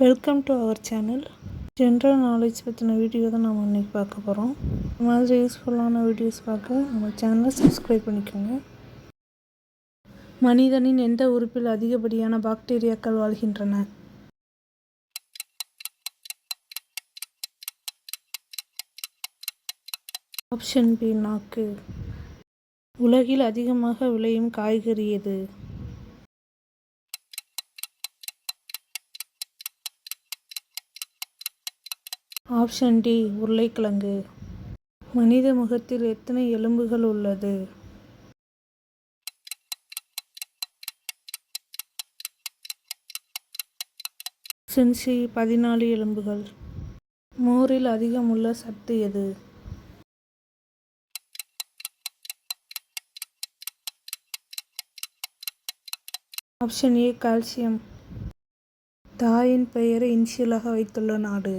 Welcome to our channel. General knowledge பற்றின video தான் நம்ம இன்றைக்கி பார்க்க போகிறோம். இந்த மாதிரி யூஸ்ஃபுல்லான வீடியோஸ் பார்க்க நம்ம சேனலை சப்ஸ்கிரைப் பண்ணிக்கோங்க. மனிதனின் எந்த உறுப்பில் அதிகப்படியான பாக்டீரியாக்கள் வாழ்கின்றன? ஆப்ஷன் பி, நாக்கு. உலகில் அதிகமாக விளையும் காய்கறி எது? ஆப்ஷன் டி, உருளைக்கிழங்கு. மனித முகத்தில் எத்தனை எலும்புகள் உள்ளது? ஆப்ஷன் சி, 14 எலும்புகள். மோரில் அதிகம் உள்ள சத்து எது? Option A, calcium. தாயின் பெயரை இனிஷியலாக வைத்துள்ள நாடு?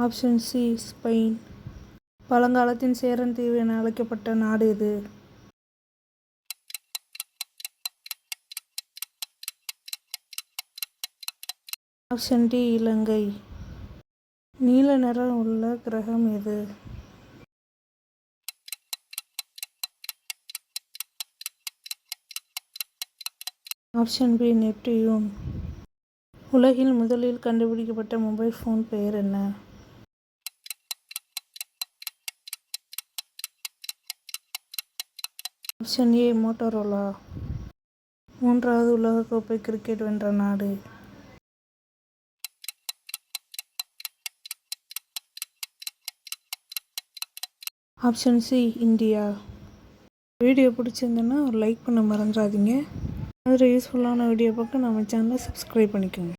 Option C, Spain. பழங்காலத்தின் சேரன் தீவு என அழைக்கப்பட்ட நாடு எது? Option D, Ilankai. நீல நிறம் உள்ள கிரகம் எது? Option B, Neptune. உலகில் முதலில் கண்டுபிடிக்கப்பட்ட மொபைல் ஃபோன் பெயர் என்ன? Option A, Motorola. மூன்றாவது உலகக்கோப்பை கிரிக்கெட் வென்ற நாடு? Option C, India. வீடியோ பிடிச்சிருந்ததுன்னா ஒரு லைக் பண்ண மறந்துடாதீங்க. மாதிரி யூஸ்ஃபுல்லான வீடியோ பார்க்க நம்ம சேனலை சப்ஸ்கிரைப் பண்ணிக்கோங்க.